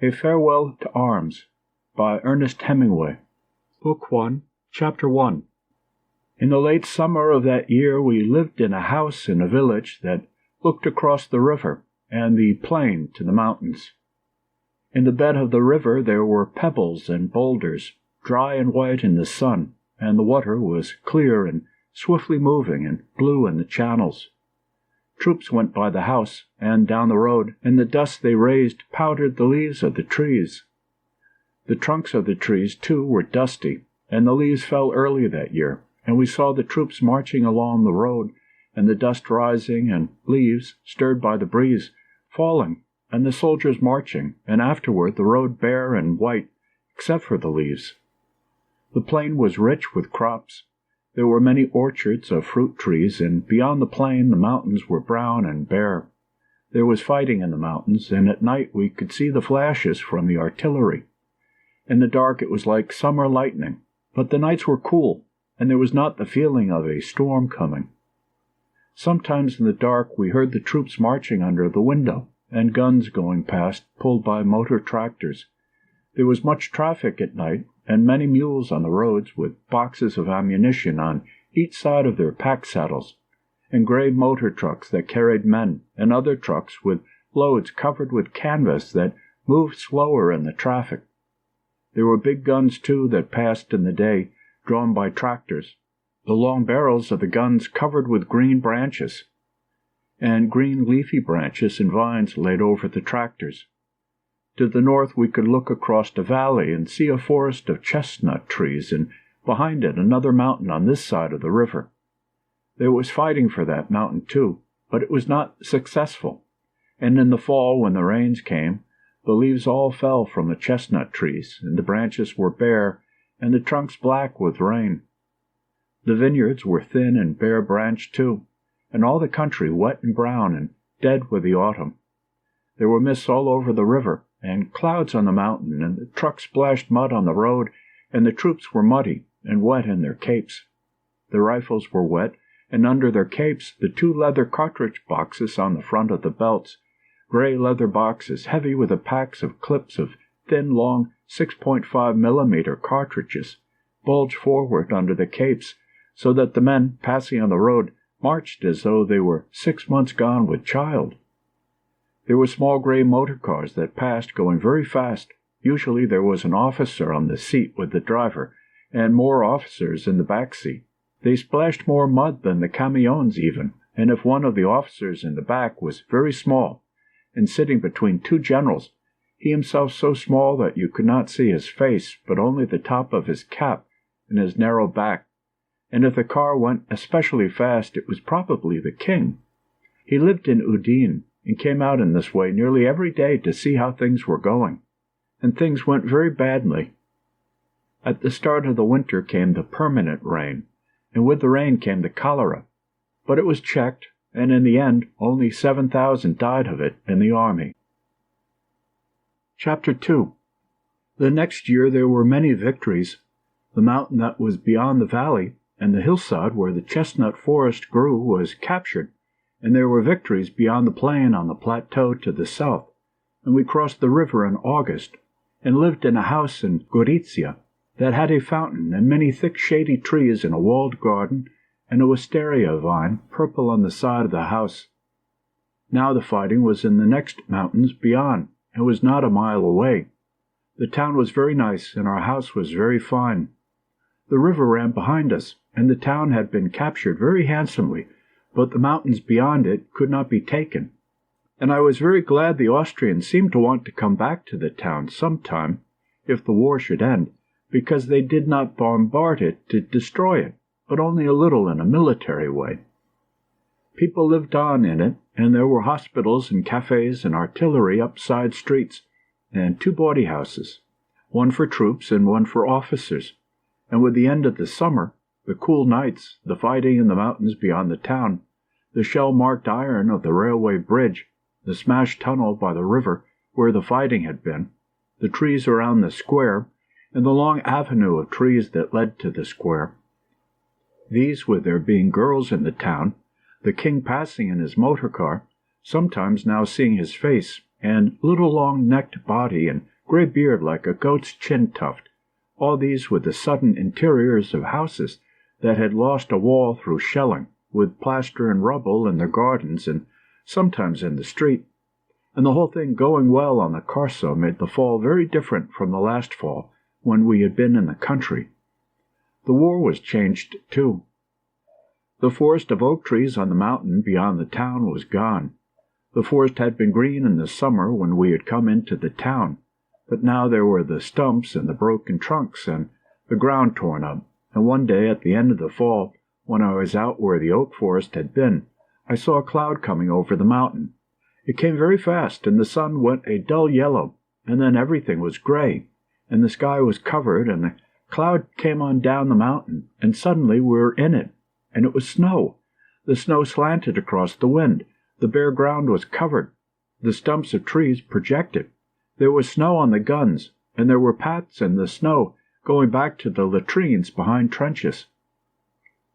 A Farewell to Arms by Ernest Hemingway. Book 1, Chapter 1. In the late summer of that year we lived in a house in a village that looked across the river and the plain to the mountains. In the bed of the river there were pebbles and boulders, dry and white in the sun, and the water was clear and swiftly moving and blue in the channels. Troops went by the house and down the road, and the dust they raised powdered the leaves of the trees. The trunks of the trees, too, were dusty, and the leaves fell early that year, and we saw the troops marching along the road, and the dust rising, and leaves, stirred by the breeze, falling, and the soldiers marching, and afterward the road bare and white, except for the leaves. The plain was rich with crops. There were many orchards of fruit trees, and beyond the plain the mountains were brown and bare. There was fighting in the mountains, and at night we could see the flashes from the artillery. In the dark it was like summer lightning, but the nights were cool, and there was not the feeling of a storm coming. Sometimes in the dark we heard the troops marching under the window, and guns going past, pulled by motor tractors. There was much traffic at night, and many mules on the roads with boxes of ammunition on each side of their pack saddles, and gray motor trucks that carried men, and other trucks with loads covered with canvas that moved slower in the traffic. There were big guns, too, that passed in the day, drawn by tractors, the long barrels of the guns covered with green branches, and green leafy branches and vines laid over the tractors. To the north we could look across a valley and see a forest of chestnut trees, and behind it another mountain on this side of the river. There was fighting for that mountain, too, but it was not successful, and in the fall, when the rains came, the leaves all fell from the chestnut trees, and the branches were bare, and the trunks black with rain. The vineyards were thin and bare-branched, too, and all the country wet and brown and dead with the autumn. There were mists all over the river, and clouds on the mountain, and the trucks splashed mud on the road, and the troops were muddy and wet in their capes. The rifles were wet, and under their capes the 2 leather cartridge boxes on the front of the belts, gray leather boxes heavy with the packs of clips of thin, long 6.5-millimeter cartridges, bulged forward under the capes, so that the men passing on the road marched as though they were 6 months gone with child. There were small gray motor cars that passed, going very fast. Usually there was an officer on the seat with the driver, and more officers in the back seat. They splashed more mud than the camions even, and if one of the officers in the back was very small, and sitting between 2 generals, he himself so small that you could not see his face, but only the top of his cap and his narrow back, and if the car went especially fast it was probably the king. He lived in Udine, and came out in this way nearly every day to see how things were going, and things went very badly. At the start of the winter came the permanent rain, and with the rain came the cholera, but it was checked, and in the end only 7,000 died of it in the army. Chapter 2. The next year there were many victories. The mountain that was beyond the valley, and the hillside where the chestnut forest grew, was captured, and there were victories beyond the plain on the plateau to the south, and we crossed the river in August, and lived in a house in Gorizia that had a fountain and many thick shady trees in a walled garden, and a wisteria vine purple on the side of the house. Now the fighting was in the next mountains beyond, and was not a mile away. The town was very nice, and our house was very fine. The river ran behind us, and the town had been captured very handsomely, but the mountains beyond it could not be taken, and I was very glad the Austrians seemed to want to come back to the town sometime, if the war should end, because they did not bombard it to destroy it, but only a little in a military way. People lived on in it, and there were hospitals and cafes and artillery up side streets, and 2 bawdy houses, one for troops and one for officers, and with the end of the summer, the cool nights, the fighting in the mountains beyond the town, the shell-marked iron of the railway bridge, the smashed tunnel by the river where the fighting had been, the trees around the square, and the long avenue of trees that led to the square. These, with there being girls in the town, the king passing in his motor car, sometimes now seeing his face, and little long-necked body and gray beard like a goat's chin tuft, all these with the sudden interiors of houses that had lost a wall through shelling, with plaster and rubble in their gardens and sometimes in the street. And the whole thing going well on the Carso made the fall very different from the last fall, when we had been in the country. The war was changed, too. The forest of oak trees on the mountain beyond the town was gone. The forest had been green in the summer when we had come into the town, but now there were the stumps and the broken trunks and the ground torn up, and one day at the end of the fall, when I was out where the oak forest had been, I saw a cloud coming over the mountain. It came very fast, and the sun went a dull yellow, and then everything was gray, and the sky was covered, and the cloud came on down the mountain, and suddenly we were in it, and it was snow. The snow slanted across the wind. The bare ground was covered. The stumps of trees projected. There was snow on the guns, and there were paths in the snow going back to the latrines behind trenches.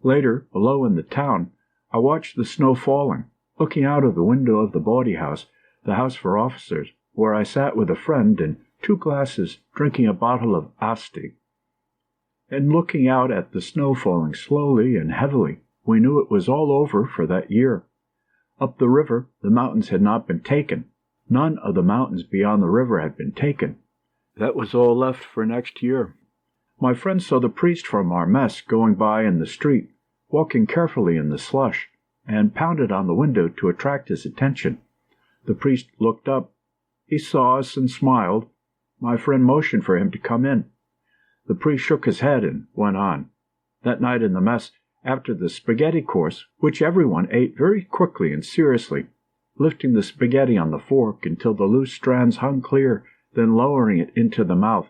Later, below in the town, I watched the snow falling, looking out of the window of the bawdy house, the house for officers, where I sat with a friend in 2 glasses drinking a bottle of Asti. And looking out at the snow falling slowly and heavily, we knew it was all over for that year. Up the river, the mountains had not been taken. None of the mountains beyond the river had been taken. That was all left for next year. My friend saw the priest from our mess going by in the street, walking carefully in the slush, and pounded on the window to attract his attention. The priest looked up. He saw us and smiled. My friend motioned for him to come in. The priest shook his head and went on. That night in the mess, after the spaghetti course, which everyone ate very quickly and seriously, lifting the spaghetti on the fork until the loose strands hung clear, then lowering it into the mouth,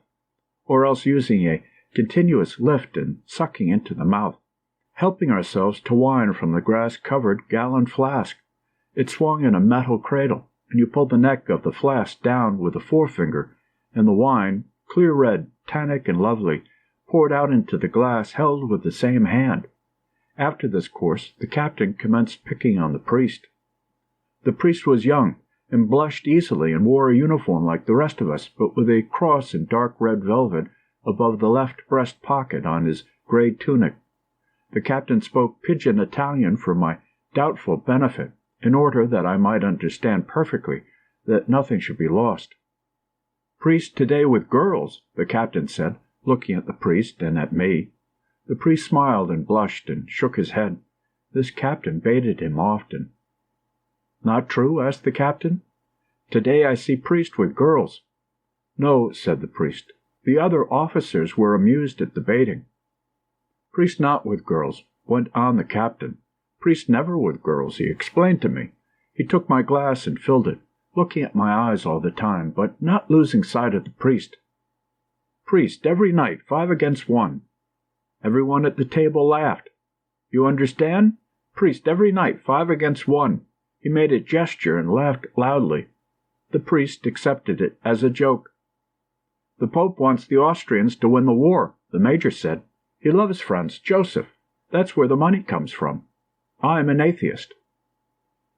or else using a continuous lift and sucking into the mouth, helping ourselves to wine from the grass-covered gallon flask. It swung in a metal cradle, and you pulled the neck of the flask down with the forefinger, and the wine, clear red, tannic and lovely, poured out into the glass held with the same hand. After this course, the captain commenced picking on the priest. The priest was young, and blushed easily, and wore a uniform like the rest of us, but with a cross in dark red velvet above the left breast pocket on his grey tunic. The captain spoke pidgin Italian for my doubtful benefit, in order that I might understand perfectly, that nothing should be lost. "Priest today with girls," the captain said, looking at the priest and at me. The priest smiled and blushed and shook his head. This captain baited him often. "Not true?" asked the captain. "Today I see priest with girls." "No," said the priest. "The other officers were amused at the baiting." "Priest not with girls," went on the captain. "Priest never with girls," he explained to me. He took my glass and filled it, looking at my eyes all the time, but not losing sight of the priest. "Priest every night, 5 against 1. Everyone at the table laughed. "You understand? Priest every night, 5 against 1. He made a gesture and laughed loudly. The priest accepted it as a joke. "The Pope wants the Austrians to win the war," the major said. "He loves Franz Joseph. That's where the money comes from. I'm an atheist."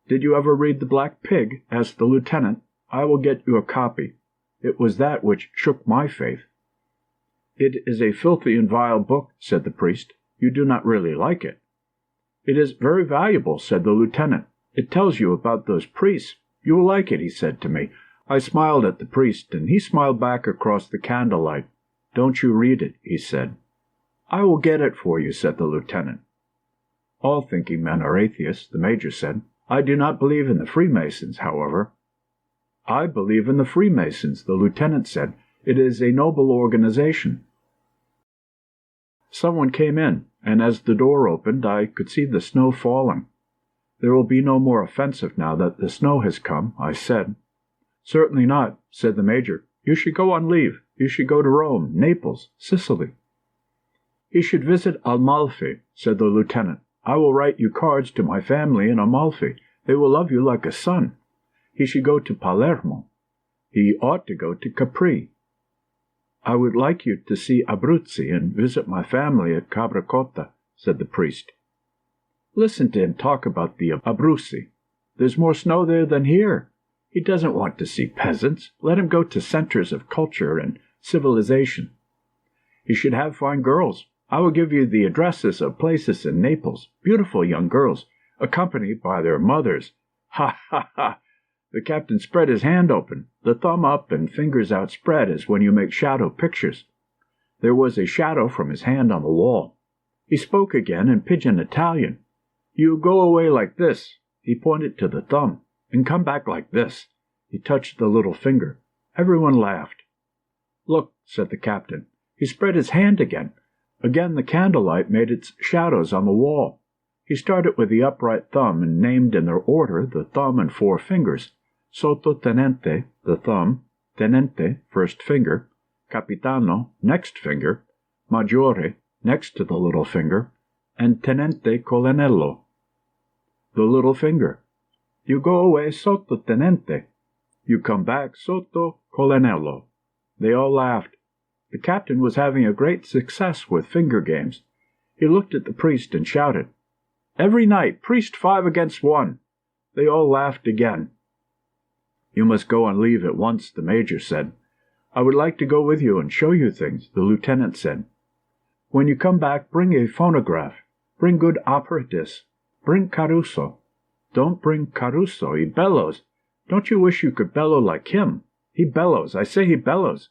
"Did you ever read The Black Pig?" asked the lieutenant. "I will get you a copy. It was that which shook my faith." "It is a filthy and vile book," said the priest. "You do not really like it." "It is very valuable," said the lieutenant. "It tells you about those priests. You will like it," he said to me. I smiled at the priest, and he smiled back across the candlelight. "Don't you read it," he said. "I will get it for you," said the lieutenant. "All thinking men are atheists," the major said. "I do not believe in the Freemasons, however." "I believe in the Freemasons," the lieutenant said. "It is a noble organization." Someone came in, and as the door opened, I could see the snow falling. "There will be no more offensive now that the snow has come," I said. "Certainly not," said the major. "You should go on leave. You should go to Rome, Naples, Sicily." "He should visit Amalfi," said the lieutenant. "I will write you cards to my family in Amalfi. They will love you like a son. He should go to Palermo. He ought to go to Capri. I would like you to see Abruzzi and visit my family at Cabracota," said the priest. "Listen to him talk about the Abruzzi. There's more snow there than here. He doesn't want to see peasants. Let him go to centers of culture and civilization. He should have fine girls. I will give you the addresses of places in Naples, beautiful young girls, accompanied by their mothers. Ha, ha, ha! The captain spread his hand open, the thumb up and fingers outspread as when you make shadow pictures. There was a shadow from his hand on the wall. He spoke again in pidgin Italian. You go away like this. He pointed to the thumb. And come back like this. He touched the little finger. Everyone laughed. Look, said the captain. He spread his hand again. Again the candlelight made its shadows on the wall. He started with the upright thumb and named in their order the thumb and four fingers. Sottotenente, the thumb. Tenente, first finger. Capitano, next finger. Maggiore, next to the little finger. And Tenente Colonnello, the little finger. You go away sottotenente. You come back sotto colonnello. They all laughed. The captain was having a great success with finger games. He looked at the priest and shouted, Every night, priest 5 against 1. They all laughed again. You must go on leave at once, the major said. I would like to go with you and show you things, the lieutenant said. When you come back, bring a phonograph. Bring good apparatus. Bring Caruso. Don't bring Caruso, he bellows. Don't you wish you could bellow like him? He bellows, I say he bellows.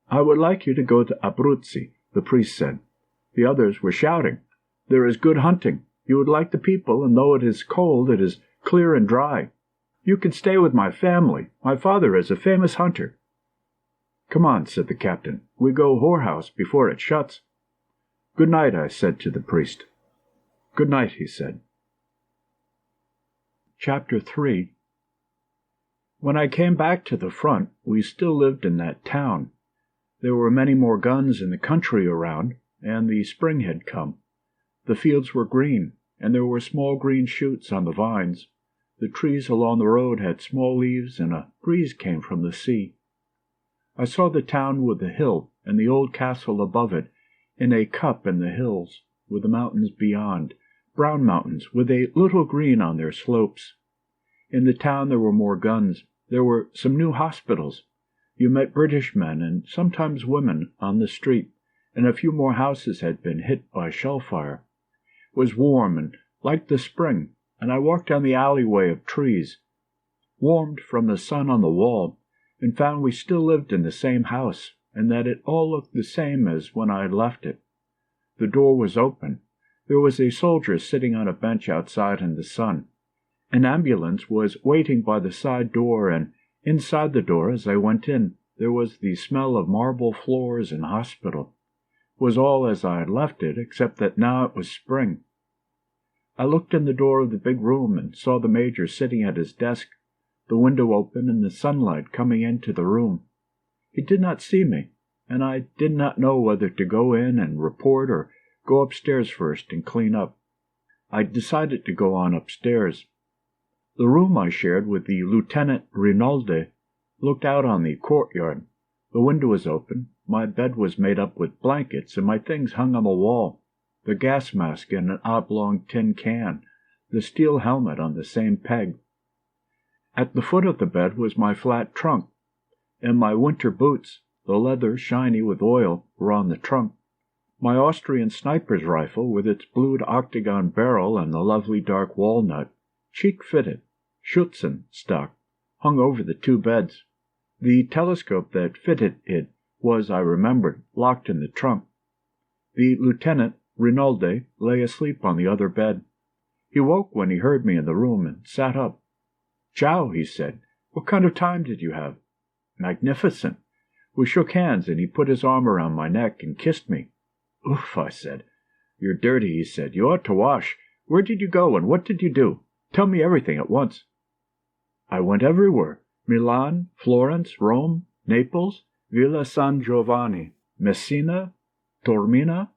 I would like you to go to Abruzzi, the priest said. The others were shouting. There is good hunting. You would like the people, and though it is cold, it is clear and dry. You can stay with my family. My father is a famous hunter. Come on, said the captain. We go whorehouse before it shuts. Good night, I said to the priest. Good night, he said. Chapter 3. When I came back to the front, we still lived in that town. There were many more guns in the country around, and the spring had come. The fields were green, and there were small green shoots on the vines. The trees along the road had small leaves, and a breeze came from the sea. I saw the town with the hill, and the old castle above it, in a cup in the hills, with the mountains beyond, brown mountains with a little green on their slopes. In the town there were more guns. There were some new hospitals. You met British men and sometimes women on the street, and a few more houses had been hit by shell fire. It was warm and like the spring, and I walked down the alleyway of trees, warmed from the sun on the wall, and found we still lived in the same house, and that it all looked the same as when I had left it. The door was open. There was a soldier sitting on a bench outside in the sun. An ambulance was waiting by the side door, and inside the door, as I went in, there was the smell of marble floors and hospital. It was all as I had left it, except that now it was spring. I looked in the door of the big room and saw the major sitting at his desk, the window open and the sunlight coming into the room. He did not see me, and I did not know whether to go in and report or go upstairs first and clean up. I decided to go on upstairs. The room I shared with the Lieutenant Rinaldi looked out on the courtyard. The window was open. My bed was made up with blankets, and my things hung on the wall. The gas mask in an oblong tin can, the steel helmet on the same peg. At the foot of the bed was my flat trunk, and my winter boots, the leather shiny with oil, were on the trunk. My Austrian sniper's rifle, with its blued octagon barrel and the lovely dark walnut, cheek-fitted, Schutzen stock, hung over the two beds. The telescope that fitted it was, I remembered, locked in the trunk. The Lieutenant Rinaldi lay asleep on the other bed. He woke when he heard me in the room and sat up. "Ciao," he said. "What kind of time did you have?" "Magnificent." We shook hands, and he put his arm around my neck and kissed me. "Oof," I said. "You're dirty," he said. "You ought to wash. Where did you go, and what did you do? Tell me everything at once." "I went everywhere. Milan, Florence, Rome, Naples, Villa San Giovanni, Messina, Taormina."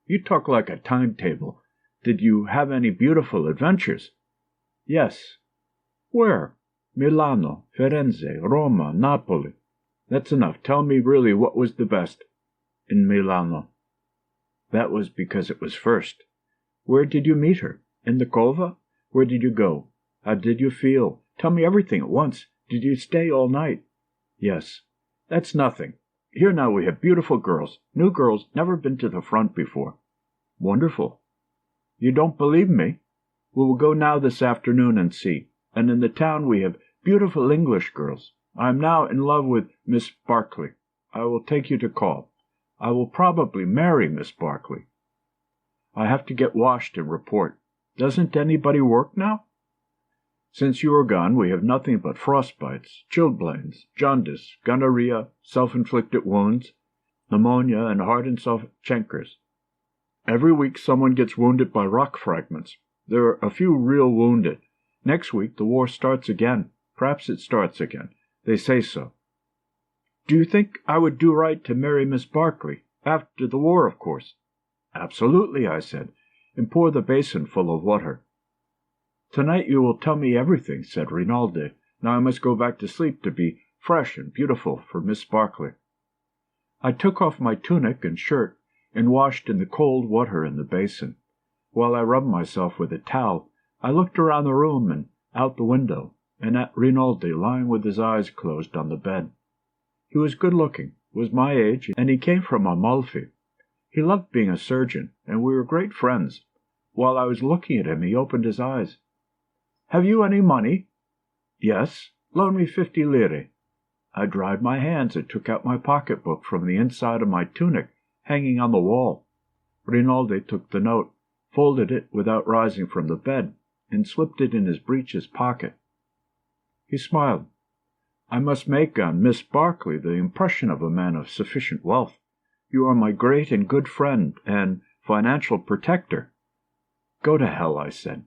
"You talk like a timetable. Did you have any beautiful adventures?" "Yes." "Where?" "Milano, Firenze, Roma, Napoli." "That's enough. Tell me really what was the best." "In Milano." "That was because it was first." "Where did you meet her? In the cova? Where did you go? How did you feel? Tell me everything at once. Did you stay all night?" "Yes." "That's nothing. Here now we have beautiful girls, new girls, never been to the front before." "Wonderful." "You don't believe me? We will go now this afternoon and see. And in the town we have beautiful English girls. I am now in love with Miss Barkley. I will take you to call. I will probably marry Miss Barkley. I have to get washed and report. Doesn't anybody work now?" "Since you are gone, we have nothing but frostbites, chilblains, jaundice, gonorrhea, self-inflicted wounds, pneumonia, and hard-and-soft chancres. Every week someone gets wounded by rock fragments. There are a few real wounded. Next week the war starts again. Perhaps it starts again. They say so." "Do you think I would do right to marry Miss Barkley? After the war, of course." "Absolutely," I said, and pour the basin full of water. "Tonight you will tell me everything," said Rinaldi. "Now I must go back to sleep to be fresh and beautiful for Miss Barkley." I took off my tunic and shirt and washed in the cold water in the basin. While I rubbed myself with a towel, I looked around the room and out the window, and at Rinaldi lying with his eyes closed on the bed. He was good-looking, was my age, and he came from Amalfi. He loved being a surgeon, and we were great friends. While I was looking at him, he opened his eyes. "Have you any money?" "Yes. Loan me 50 lire. I dried my hands and took out my pocket-book from the inside of my tunic, hanging on the wall. Rinaldi took the note, folded it without rising from the bed, and slipped it in his breeches pocket. He smiled. "I must make on Miss Barkley the impression of a man of sufficient wealth. You are my great and good friend and financial protector." "Go to hell," I said.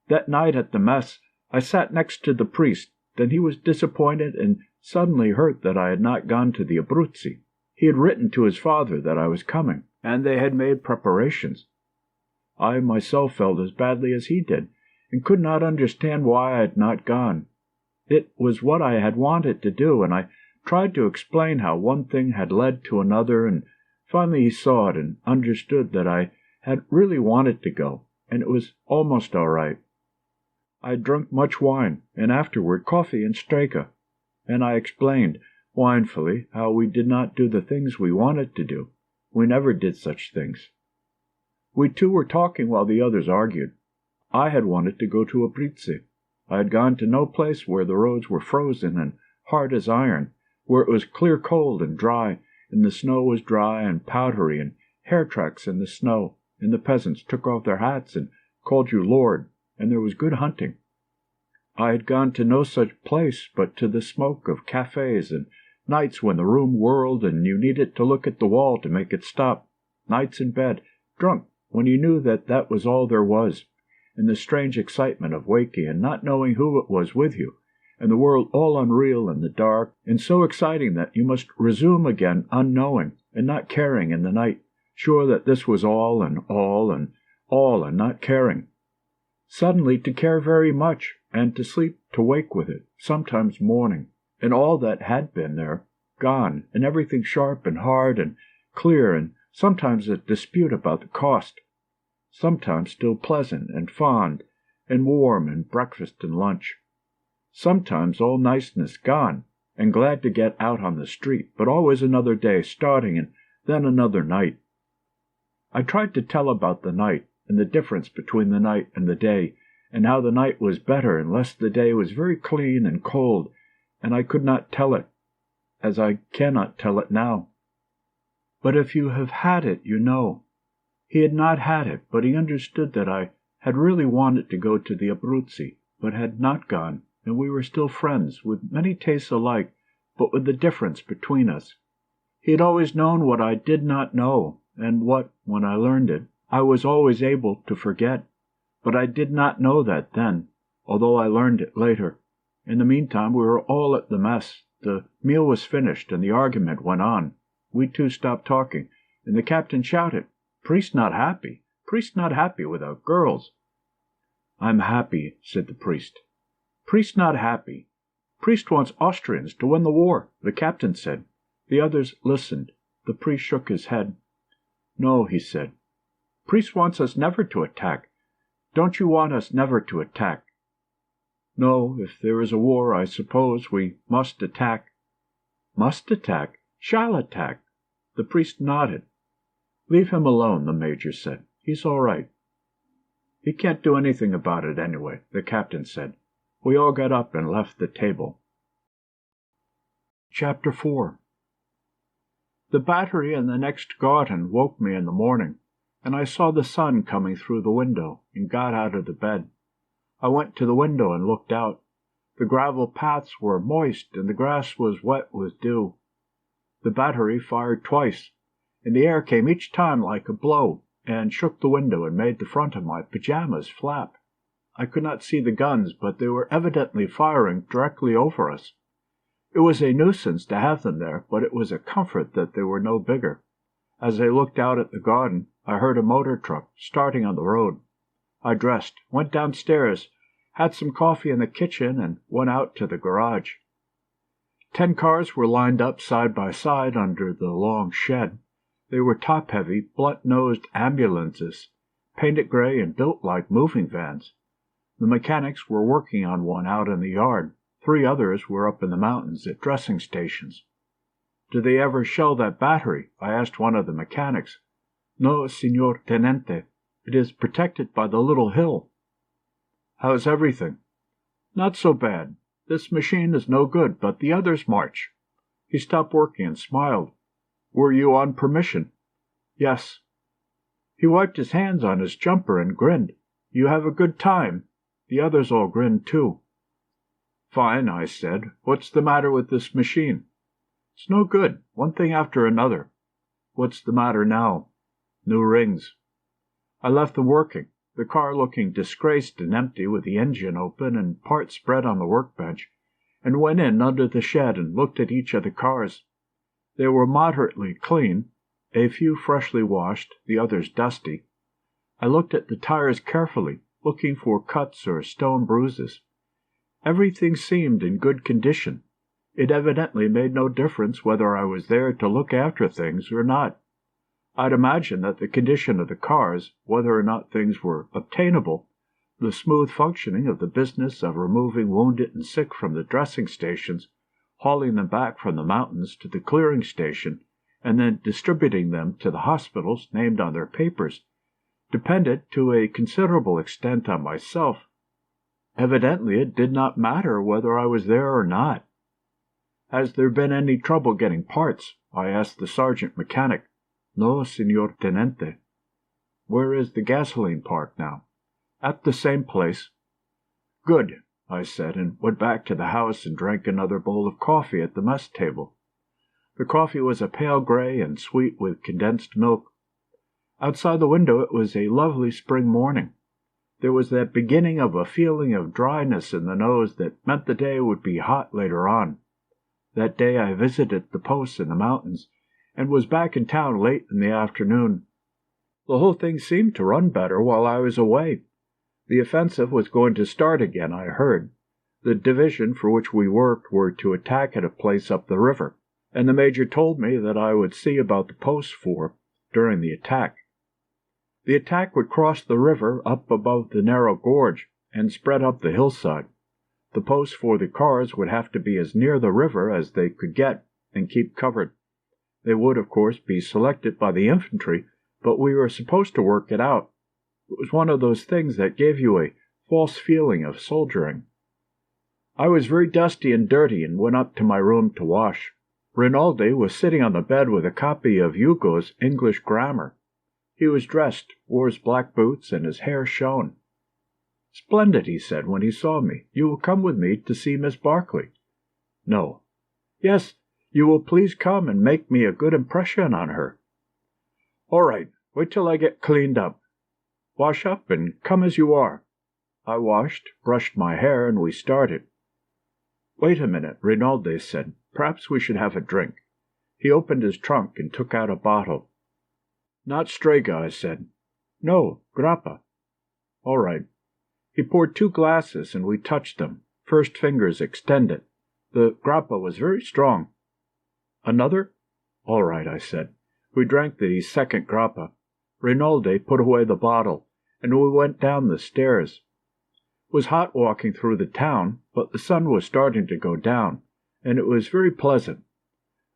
That night at the mess, I sat next to the priest. Then he was disappointed and suddenly hurt that I had not gone to the Abruzzi. He had written to his father that I was coming, and they had made preparations. I myself felt as badly as he did, and could not understand why I had not gone. It was what I had wanted to do, and I tried to explain how one thing had led to another, and finally he saw it and understood that I had really wanted to go, and it was almost all right. I had drunk much wine, and afterward coffee and Strega, and I explained, winefully, how we did not do the things we wanted to do. We never did such things. We two were talking while the others argued. I had wanted to go to Abruzzi. I had gone to no place where the roads were frozen and hard as iron, where it was clear cold and dry, and the snow was dry and powdery, and hair tracks in the snow, and the peasants took off their hats and called you lord, and there was good hunting. I had gone to no such place but to the smoke of cafes, and nights when the room whirled and you needed to look at the wall to make it stop, nights in bed, drunk, when you knew that that was all there was, and the strange excitement of waking and not knowing who it was with you, and the world all unreal in the dark, and so exciting that you must resume again unknowing, and not caring in the night, sure that this was all and all and all, and not caring. Suddenly to care very much, and to sleep to wake with it, sometimes morning, and all that had been there, gone, and everything sharp and hard and clear, and sometimes a dispute about the cost, sometimes still pleasant and fond and warm and breakfast and lunch, sometimes all niceness gone, and glad to get out on the street, but always another day starting, and then another night. I tried to tell about the night, and the difference between the night and the day, and how the night was better unless the day was very clean and cold, and I could not tell it, as I cannot tell it now. But if you have had it, you know. He had not had it, but he understood that I had really wanted to go to the Abruzzi, but had not gone, and we were still friends, with many tastes alike, but with the difference between us. He had always known what I did not know, and what, when I learned it, I was always able to forget. But I did not know that then, although I learned it later. In the meantime, we were all at the mess. The meal was finished, and the argument went on. We two stopped talking, and the captain shouted, "Priest not happy! Priest not happy without girls!" "I'm happy," said the priest. "Priest not happy! Priest wants Austrians to win the war," the captain said. The others listened. The priest shook his head. "No," he said. "Priest wants us never to attack. Don't you want us never to attack?" No, if there is a war, I suppose we must attack." "Must attack? Shall attack." The priest nodded. "Leave him alone," the major said. "He's all right." "He can't do anything about it anyway," the captain said. We all got up and left the table. Chapter 4. The battery in the next garden woke me in the morning, and I saw the sun coming through the window, and got out of the bed. I went to the window and looked out. The gravel paths were moist, and the grass was wet with dew. The battery fired twice, and the air came each time like a blow, and shook the window and made the front of my pajamas flap. I could not see the guns, but they were evidently firing directly over us. It was a nuisance to have them there, but it was a comfort that they were no bigger. As I looked out at the garden, I heard a motor truck starting on the road. I dressed, went downstairs, had some coffee in the kitchen, and went out to the garage. 10 cars were lined up side by side under the long shed. They were top-heavy, blunt-nosed ambulances, painted gray and built like moving vans. The mechanics were working on one out in the yard. 3 others were up in the mountains at dressing stations. "Do they ever shell that battery?" I asked one of the mechanics. "No, Signor Tenente. It is protected by the little hill." "How's everything?" "Not so bad. This machine is no good, but the others march." He stopped working and smiled. "Were you on permission?" "Yes." He wiped his hands on his jumper and grinned. "You have a good time?" The others all grinned too. "Fine," I said. "What's the matter with this machine?" "It's no good. One thing after another." "What's the matter now?" "New rings." I left them working, the car looking disgraced and empty with the engine open and parts spread on the workbench, and went in under the shed and looked at each of the cars. They were moderately clean, a few freshly washed, the others dusty. I looked at the tires carefully, looking for cuts or stone bruises. Everything seemed in good condition. It evidently made no difference whether I was there to look after things or not. I'd imagine that the condition of the cars, whether or not things were obtainable, the smooth functioning of the business of removing wounded and sick from the dressing stations, hauling them back from the mountains to the clearing station, and then distributing them to the hospitals named on their papers, depended to a considerable extent on myself. Evidently it did not matter whether I was there or not. "Has there been any trouble getting parts?" I asked the sergeant mechanic. "No, Signor Tenente." "Where is the gasoline park now?" "At the same place." "Good," I said, and went back to the house and drank another bowl of coffee at the mess table. The coffee was a pale gray and sweet with condensed milk. Outside the window it was a lovely spring morning. There was that beginning of a feeling of dryness in the nose that meant the day would be hot later on. That day I visited the posts in the mountains, and was back in town late in the afternoon. The whole thing seemed to run better while I was away. The offensive was going to start again, I heard. The division for which we worked were to attack at a place up the river, and the major told me that I would see about the posts during the attack. The attack would cross the river up above the narrow gorge and spread up the hillside. The posts for the cars would have to be as near the river as they could get and keep covered. They would, of course, be selected by the infantry, but we were supposed to work it out. It was one of those things that gave you a false feeling of soldiering. I was very dusty and dirty and went up to my room to wash. Rinaldi was sitting on the bed with a copy of Hugo's English Grammar. He was dressed, wore his black boots, and his hair shone. "Splendid," he said when he saw me. "You will come with me to see Miss Barkley?" "No." "Yes, you will please come and make me a good impression on her." "All right. Wait till I get cleaned up. Wash up and come as you are." I washed, brushed my hair, and we started. "Wait a minute," Rinaldi said. "Perhaps we should have a drink." He opened his trunk and took out a bottle. "Not Strega," I said. "No, grappa." "All right." He poured 2 glasses, and we touched them, first fingers extended. The grappa was very strong. "Another?" "All right," I said. We drank the second grappa. Rinaldi put away the bottle, and we went down the stairs. was hot walking through the town, but the sun was starting to go down, and it was very pleasant.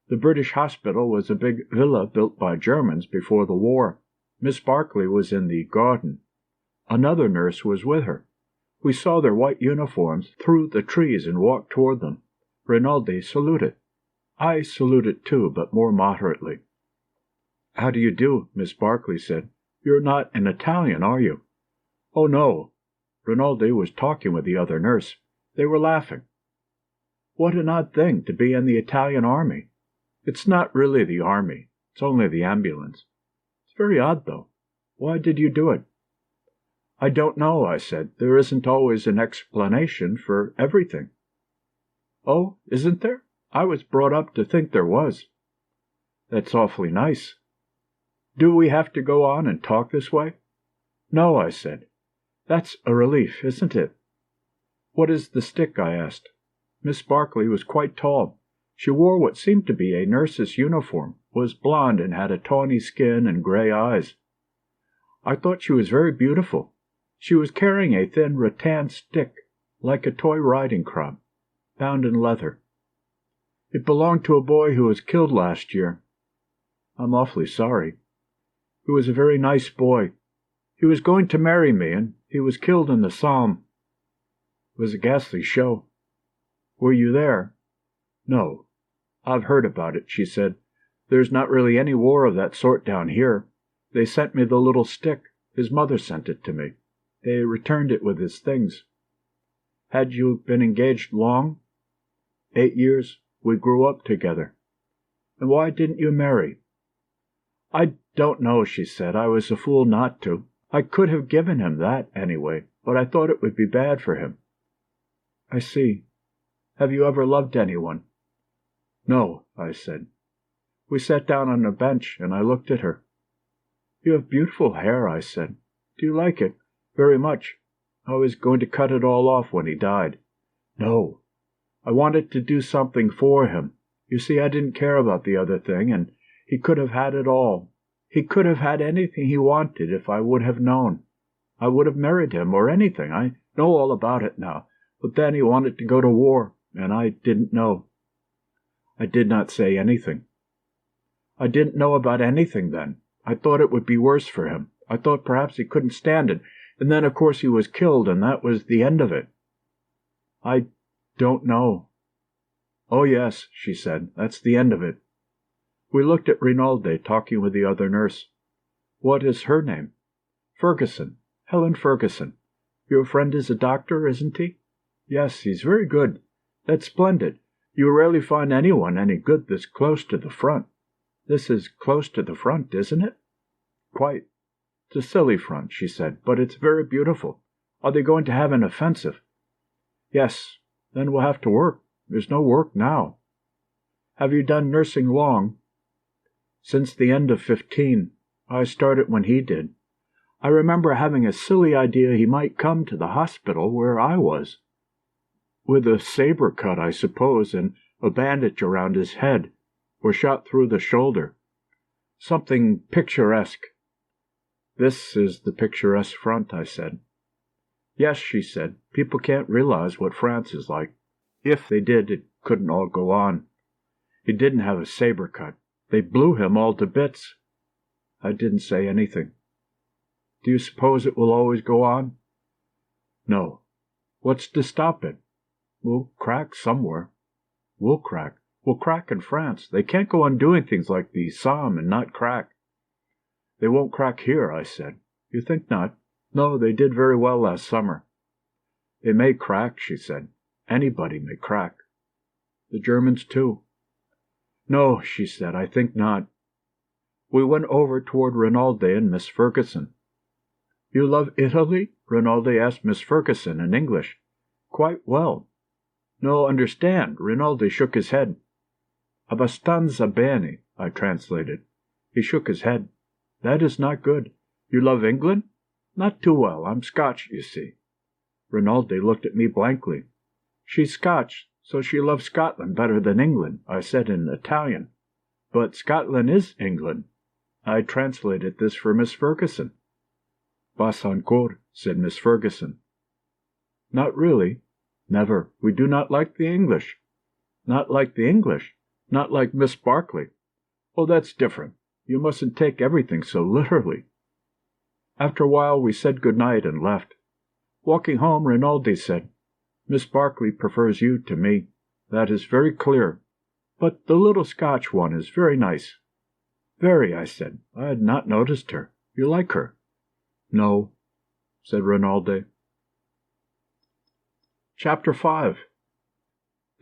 The British hospital was a big villa built by Germans before the war. Miss Barkley was in the garden. Another nurse was with her. We saw their white uniforms through the trees and walked toward them. Rinaldi saluted. I saluted too, but more moderately. "How do you do?" Miss Barkley said. "You're not an Italian, are you?" "Oh, no." Rinaldi was talking with the other nurse. They were laughing. "What an odd thing to be in the Italian army." "It's not really the army. It's only the ambulance." "It's very odd, though. Why did you do it?" "I don't know," I said. "There isn't always an explanation for everything." "Oh, isn't there? I was brought up to think there was." "That's awfully nice. Do we have to go on and talk this way?" "No," I said. "That's a relief, isn't it?" "What is the stick?" I asked. Miss Barkley was quite tall. She wore what seemed to be a nurse's uniform, was blonde and had a tawny skin and gray eyes. I thought she was very beautiful. She was carrying a thin rattan stick, like a toy riding crop, bound in leather. "It belonged to a boy who was killed last year." "I'm awfully sorry." "He was a very nice boy. He was going to marry me, and he was killed in the Somme. It was a ghastly show." "Were you there?" "No." "I've heard about it," she said. "There's not really any war of that sort down here. They sent me the little stick. His mother sent it to me. They returned it with his things." "Had you been engaged long?" 8 years. We grew up together." "And why didn't you marry?" "I don't know," she said. "I was a fool not to. I could have given him that, anyway, but I thought it would be bad for him." "I see. Have you ever loved anyone?" "No," I said. We sat down on a bench, and I looked at her. "You have beautiful hair," I said. "Do you like it?" "Very much. I was going to cut it all off when he died." "No. I wanted to do something for him. You see, I didn't care about the other thing, and he could have had it all. He could have had anything he wanted if I would have known. I would have married him, or anything. I know all about it now. But then he wanted to go to war, and I didn't know." I did not say anything. "I didn't know about anything then. I thought it would be worse for him. I thought perhaps he couldn't stand it. And then, of course, he was killed, and that was the end of it." "I don't know." "Oh, yes," she said. "That's the end of it." We looked at Rinaldi talking with the other nurse. "What is her name?" "Ferguson. Helen Ferguson. Your friend is a doctor, isn't he?" "Yes, he's very good." "That's splendid. You rarely find anyone any good this close to the front." "This is close to the front, isn't it?" "Quite. It's a silly front," she said, "but it's very beautiful. Are they going to have an offensive?" "Yes. Then we'll have to work. There's no work now." "Have you done nursing long?" "Since the end of 15. I started when he did. I remember having a silly idea he might come to the hospital where I was. With a saber cut, I suppose, and a bandage around his head, or shot through the shoulder. Something picturesque." "This is the picturesque front," I said. "Yes," she said. "People can't realize what France is like. If they did, it couldn't all go on. He didn't have a saber cut. They blew him all to bits." I didn't say anything. "Do you suppose it will always go on?" "No." "What's to stop it?" "We'll crack somewhere." "We'll crack. We'll crack in France. They can't go on doing things like the Somme and not crack." "They won't crack here," I said. "You think not?" "No, they did very well last summer." "They may crack," she said. "Anybody may crack." "The Germans, too." "No," she said, "I think not." We went over toward Rinaldi and Miss Ferguson. "You love Italy?" Rinaldi asked Miss Ferguson in English. "Quite well." "No, understand." Rinaldi shook his head. "Abbastanza bene," I translated. He shook his head. "That is not good." "You love England?" "Not too well. I'm Scotch, you see." Rinaldi looked at me blankly. "She's Scotch, so she loves Scotland better than England," I said in Italian. "But Scotland is England." I translated this for Miss Ferguson. "Bas encore," said Miss Ferguson. Not really. Never. We do not like the English. Not like the English? Not like Miss Barkley? Oh, that's different. You mustn't take everything so literally. After a while we said good night and left. Walking home, Rinaldi said, Miss Barkley prefers you to me. That is very clear. But the little Scotch one is very nice. Very, I said. I had not noticed her. You like her? No, said Rinaldi. Chapter 5.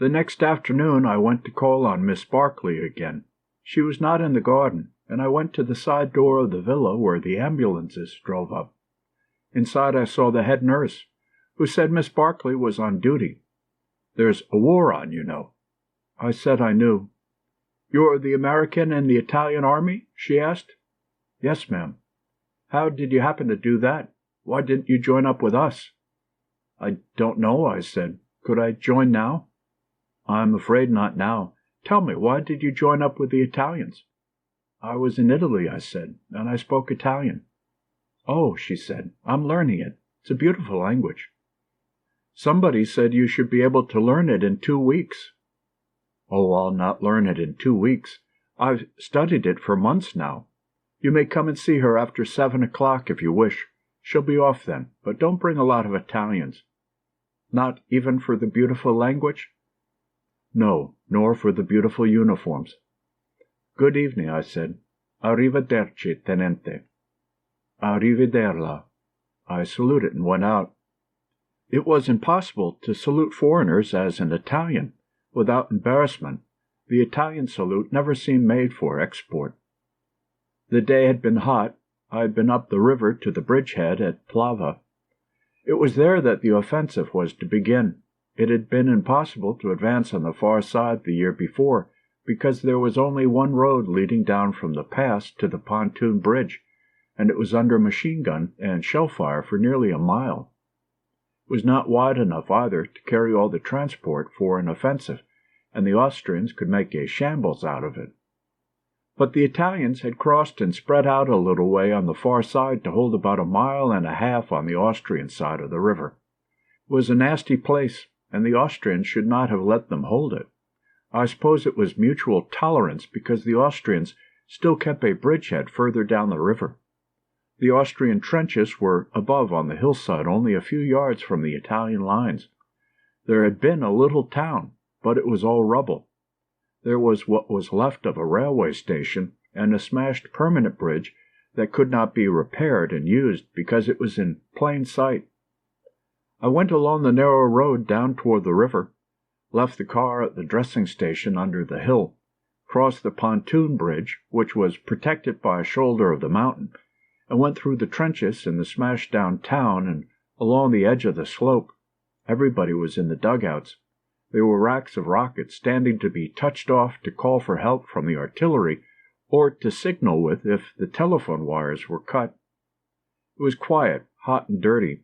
The next afternoon I went to call on Miss Barkley again. She was not in the garden, and I went to the side door of the villa where the ambulances drove up. Inside I saw the head nurse, who said Miss Barkley was on duty. There's a war on, you know. I said I knew. You're the American in the Italian army? She asked. Yes, ma'am. How did you happen to do that? Why didn't you join up with us? I don't know, I said. Could I join now? I'm afraid not now. Tell me, why did you join up with the Italians? I was in Italy, I said, and I spoke Italian. Oh, she said, I'm learning it. It's a beautiful language. Somebody said you should be able to learn it in 2 weeks. Oh, I'll not learn it in 2 weeks. I've studied it for months now. You may come and see her after 7 o'clock if you wish. She'll be off then, but don't bring a lot of Italians. Not even for the beautiful language? No, nor for the beautiful uniforms. Good evening, I said. Arrivederci, tenente. Arrivederla. I saluted and went out. It was impossible to salute foreigners as an Italian, without embarrassment. The Italian salute never seemed made for export. The day had been hot. I had been up the river to the bridgehead at Plava. It was there that the offensive was to begin. It had been impossible to advance on the far side the year before, because there was only one road leading down from the pass to the pontoon bridge, and it was under machine gun and shell fire for nearly a mile. It was not wide enough either to carry all the transport for an offensive, and the Austrians could make a shambles out of it. But the Italians had crossed and spread out a little way on the far side to hold about 1.5 miles on the Austrian side of the river. It was a nasty place, and the Austrians should not have let them hold it. I suppose it was mutual tolerance because the Austrians still kept a bridgehead further down the river. The Austrian trenches were above on the hillside, only a few yards from the Italian lines. There had been a little town, but it was all rubble. There was what was left of a railway station and a smashed permanent bridge that could not be repaired and used because it was in plain sight. I went along the narrow road down toward the river, left the car at the dressing station under the hill, crossed the pontoon bridge, which was protected by a shoulder of the mountain, and went through the trenches in the smashed-down town and along the edge of the slope. Everybody was in the dugouts. There were racks of rockets standing to be touched off to call for help from the artillery, or to signal with if the telephone wires were cut. It was quiet, hot and dirty.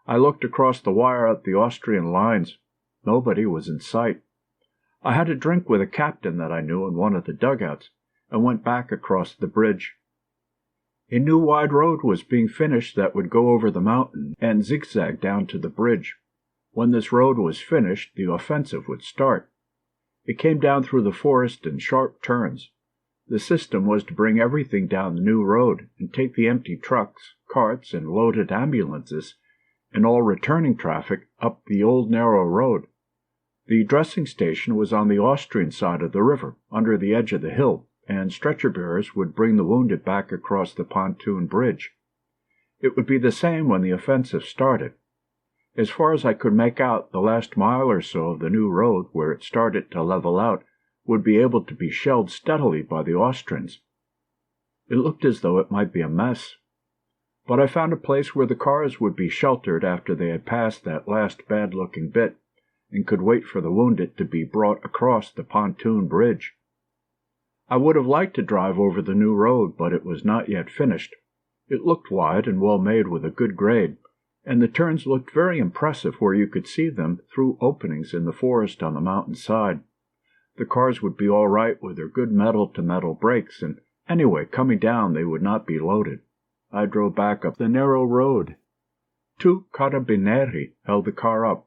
I looked across the wire at the Austrian lines. Nobody was in sight. I had a drink with a captain that I knew in one of the dugouts, and went back across the bridge. A new wide road was being finished that would go over the mountain and zigzag down to the bridge. When this road was finished, the offensive would start. It came down through the forest in sharp turns. The system was to bring everything down the new road and take the empty trucks, carts, and loaded ambulances, and all returning traffic up the old narrow road. The dressing station was on the Austrian side of the river, under the edge of the hill, and stretcher-bearers would bring the wounded back across the pontoon bridge. It would be the same when the offensive started. As far as I could make out, the last mile or so of the new road, where it started to level out, would be able to be shelled steadily by the Austrians. It looked as though it might be a mess. But I found a place where the cars would be sheltered after they had passed that last bad-looking bit, and could wait for the wounded to be brought across the pontoon bridge. I would have liked to drive over the new road, but it was not yet finished. It looked wide and well made with a good grade, and the turns looked very impressive where you could see them through openings in the forest on the mountain side. The cars would be all right with their good metal-to-metal brakes, and anyway, coming down they would not be loaded. I drove back up the narrow road. 2 carabinieri held the car up.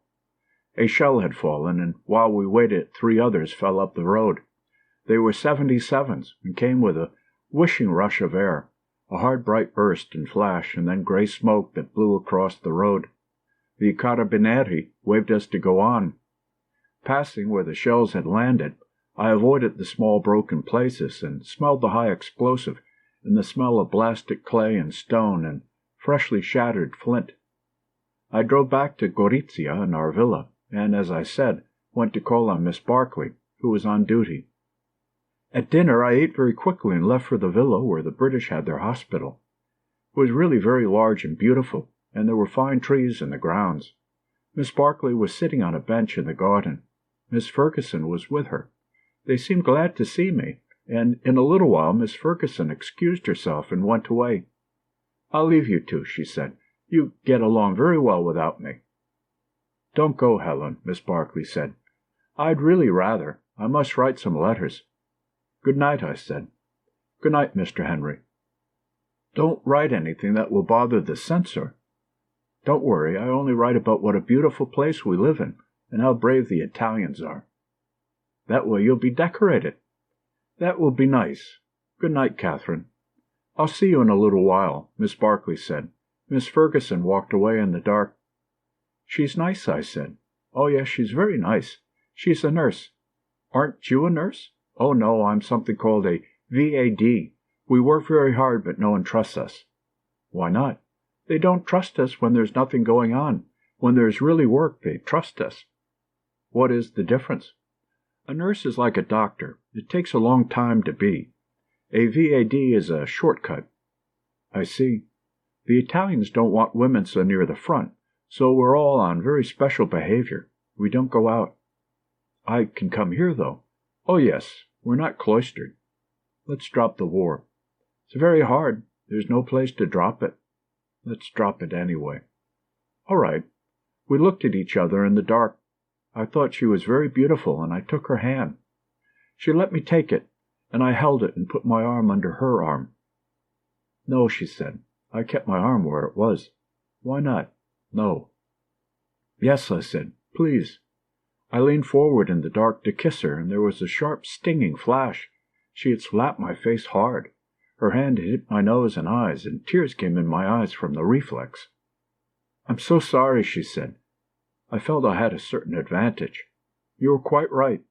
A shell had fallen, and while we waited 3 others fell up the road. They were 77s, and came with a whooshing rush of air, a hard bright burst and flash, and then grey smoke that blew across the road. The carabinieri waved us to go on. Passing where the shells had landed, I avoided the small broken places, and smelled the high explosive, and the smell of blasted clay and stone and freshly shattered flint. I drove back to Gorizia in our villa, and, as I said, went to call on Miss Barkley, who was on duty. At dinner I ate very quickly and left for the villa where the British had their hospital. It was really very large and beautiful, and there were fine trees in the grounds. Miss Barkley was sitting on a bench in the garden. Miss Ferguson was with her. They seemed glad to see me, and in a little while Miss Ferguson excused herself and went away. "I'll leave you two," she said. "You get along very well without me." "Don't go, Helen," Miss Barkley said. "I'd really rather. I must write some letters." "Good night," I said. "Good night, Mr. Henry." "Don't write anything that will bother the censor." "Don't worry. I only write about what a beautiful place we live in, and how brave the Italians are." "That way you'll be decorated." "That will be nice. Good night, Catherine." "I'll see you in a little while," Miss Barkley said. Miss Ferguson walked away in the dark. "She's nice," I said. "Oh, yes, she's very nice. She's a nurse." "Aren't you a nurse?" "Oh, no, I'm something called a VAD. We work very hard, but no one trusts us." "Why not?" "They don't trust us when there's nothing going on. When there's really work, they trust us." "What is the difference?" "A nurse is like a doctor. It takes a long time to be. A VAD is a shortcut." "I see. The Italians don't want women so near the front, so we're all on very special behavior. We don't go out." "I can come here, though." "Oh, yes. We're not cloistered." "Let's drop the war." "It's very hard. There's no place to drop it." "Let's drop it anyway." "All right." We looked at each other in the dark. I thought she was very beautiful, and I took her hand. She let me take it, and I held it and put my arm under her arm. "No," she said. I kept my arm where it was. "Why not?" "No." "Yes," I said. "Please." I leaned forward in the dark to kiss her, and there was a sharp, stinging flash. She had slapped my face hard. Her hand had hit my nose and eyes, and tears came in my eyes from the reflex. "I'm so sorry," she said. I felt I had a certain advantage. "You were quite right."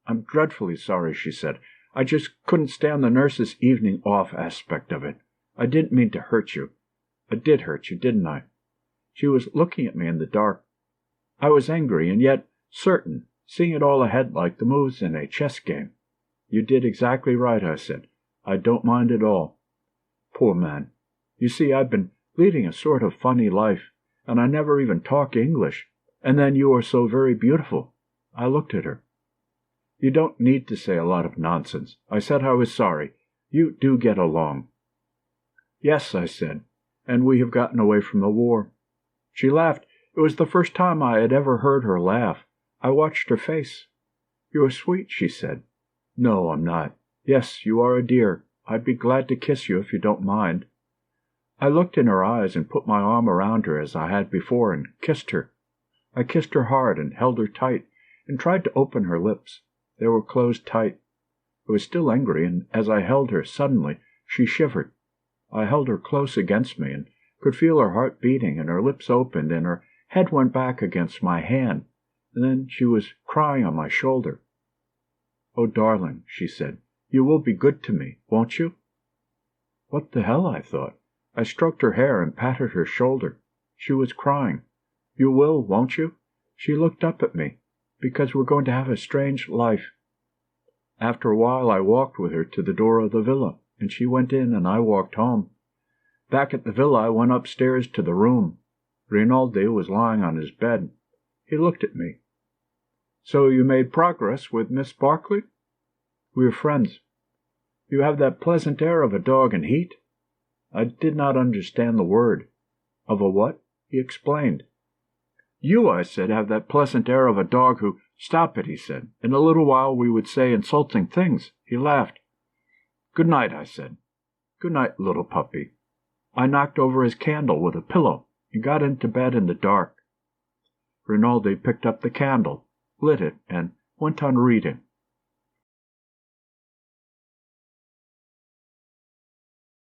"I'm dreadfully sorry," she said. "I just couldn't stand the nurse's evening off aspect of it. I didn't mean to hurt you. I did hurt you, didn't I?" She was looking at me in the dark. I was angry and yet certain, seeing it all ahead like the moves in a chess game. "You did exactly right," I said. "I don't mind at all." "Poor man. You see, I've been leading a sort of funny life, and I never even talk English. And then you are so very beautiful." I looked at her. "You don't need to say a lot of nonsense. I said I was sorry. You do get along." "Yes," I said, "and we have gotten away from the war." She laughed. It was the first time I had ever heard her laugh. I watched her face. "You are sweet," she said. "No, I'm not." "Yes, you are a dear. I'd be glad to kiss you if you don't mind." I looked in her eyes and put my arm around her as I had before and kissed her. I kissed her hard and held her tight and tried to open her lips. They were closed tight. I was still angry, and as I held her, suddenly she shivered. I held her close against me and could feel her heart beating, and her lips opened and her head went back against my hand, and then she was crying on my shoulder. "Oh, darling," she said, "you will be good to me, won't you?" What the hell, I thought. I stroked her hair and patted her shoulder. She was crying. "You will, won't you?" She looked up at me. "Because we're going to have a strange life." After a while I walked with her to the door of the villa, and she went in and I walked home. Back at the villa I went upstairs to the room. Rinaldi was lying on his bed. He looked at me. "So you made progress with Miss Barkley?" "We are friends." "You have that pleasant air of a dog in heat." I did not understand the word. "Of a what?" He explained. "You," I said, "have that pleasant air of a dog who—" "Stop it," he said. "In a little while we would say insulting things." He laughed. "Good night," I said. "Good night, little puppy." I knocked over his candle with a pillow. and got into bed in the dark. Rinaldi picked up the candle, lit it, and went on reading.